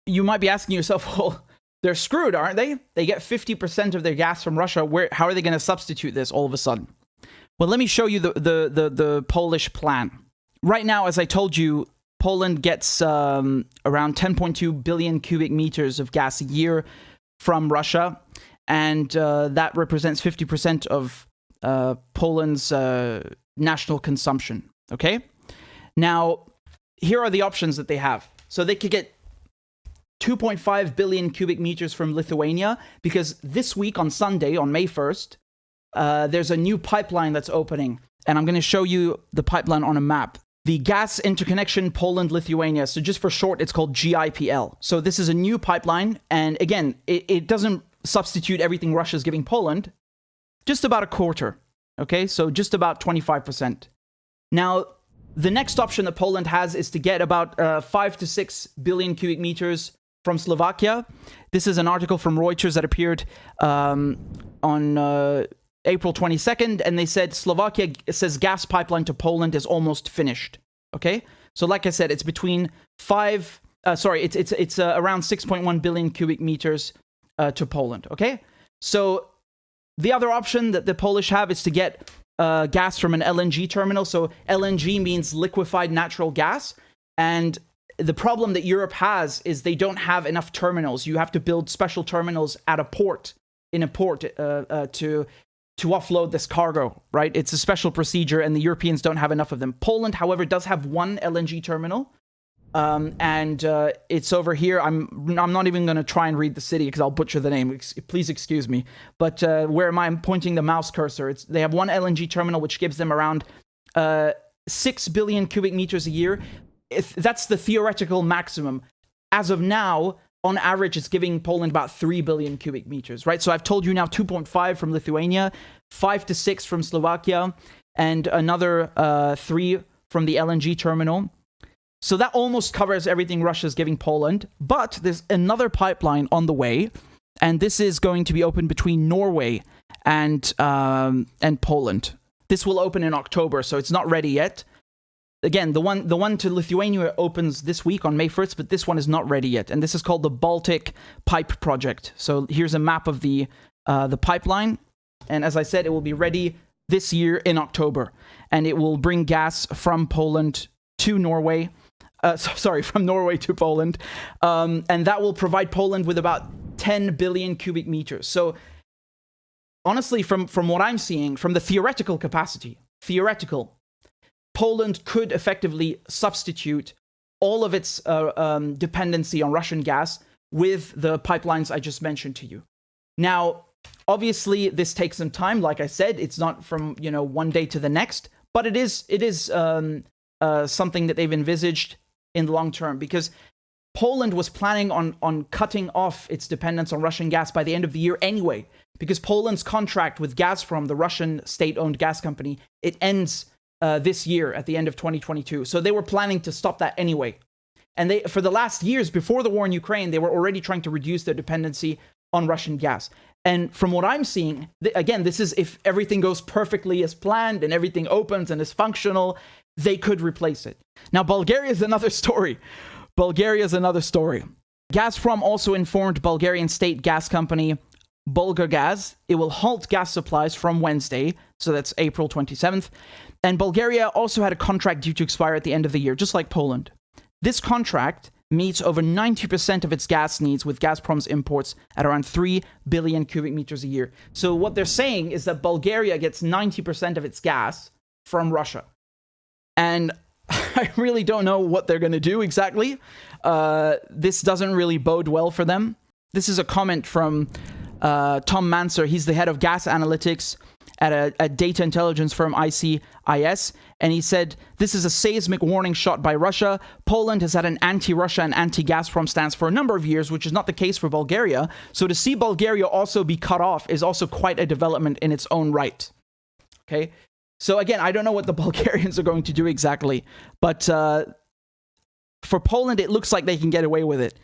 you might be asking yourself, well, they're screwed, aren't they? They get 50% of their gas from Russia. How are they going to substitute this all of a sudden? Well, let me show you the Polish plan. Right now, as I told you, Poland gets around 10.2 billion cubic meters of gas a year from Russia, and that represents 50% of Poland's national consumption. Okay? Now, here are the options that they have. So they could get 2.5 billion cubic meters from Lithuania, because this week on Sunday, on May 1st, there's a new pipeline that's opening, and I'm going to show you the pipeline on a map. The Gas Interconnection Poland-Lithuania, so just for short, it's called GIPL. So this is a new pipeline, and again, it doesn't substitute everything Russia's giving Poland, just about a quarter, okay? So just about 25%. Now, the next option that Poland has is to get about 5 to 6 billion cubic meters from Slovakia. This is an article from Reuters that appeared on April 22nd, and they said Slovakia says gas pipeline to Poland is almost finished. Okay, so like I said, it's between it's around 6.1 billion cubic meters to Poland. Okay, so the other option that the Polish have is to get gas from an LNG terminal. So LNG means liquefied natural gas, and the problem that Europe has is they don't have enough terminals. You have to build special terminals at a port, to offload this cargo, right? It's a special procedure, and the Europeans don't have enough of them. Poland, however, does have one LNG terminal, and it's over here. I'm not even going to try and read the city because I'll butcher the name. Please excuse me. But where am I pointing the mouse cursor? They have one LNG terminal, which gives them around 6 billion cubic meters a year. That's the theoretical maximum. As of now, on average, it's giving Poland about 3 billion cubic meters, right? So I've told you now 2.5 from Lithuania, 5 to 6 from Slovakia, and another 3 from the LNG terminal. So that almost covers everything Russia's giving Poland. But there's another pipeline on the way, and this is going to be open between Norway and Poland. This will open in October, so it's not ready yet. Again, the one to Lithuania opens this week on May 1st, but this one is not ready yet. And this is called the Baltic Pipe Project. So here's a map of the pipeline. And as I said, it will be ready this year in October. And it will bring gas from Poland to Norway. From Norway to Poland. And that will provide Poland with about 10 billion cubic meters. So honestly, from what I'm seeing, from the theoretical capacity, Poland could effectively substitute all of its dependency on Russian gas with the pipelines I just mentioned to you. Now, obviously, this takes some time. Like I said, it's not from one day to the next, but it is something that they've envisaged in the long term, because Poland was planning on cutting off its dependence on Russian gas by the end of the year anyway, because Poland's contract with Gazprom, the Russian state-owned gas company, it ends this year at the end of 2022. So they were planning to stop that anyway. And for the last years before the war in Ukraine, they were already trying to reduce their dependency on Russian gas. And from what I'm seeing, again, this is if everything goes perfectly as planned and everything opens and is functional, they could replace it. Now, Bulgaria is another story. Gazprom also informed Bulgarian state gas company Bulgargaz it will halt gas supplies from Wednesday, so that's April 27th. And Bulgaria also had a contract due to expire at the end of the year, just like Poland. This contract meets over 90% of its gas needs with Gazprom's imports at around 3 billion cubic meters a year. So what they're saying is that Bulgaria gets 90% of its gas from Russia. And I really don't know what they're going to do exactly. This doesn't really bode well for them. This is a comment from Tom Manser. He's the head of gas analytics at a data intelligence firm, ICIS, and he said, this is a seismic warning shot by Russia. Poland has had an anti-Russia and anti-Gazprom stance for a number of years, which is not the case for Bulgaria. So to see Bulgaria also be cut off is also quite a development in its own right. Okay? So again, I don't know what the Bulgarians are going to do exactly, but for Poland, it looks like they can get away with it.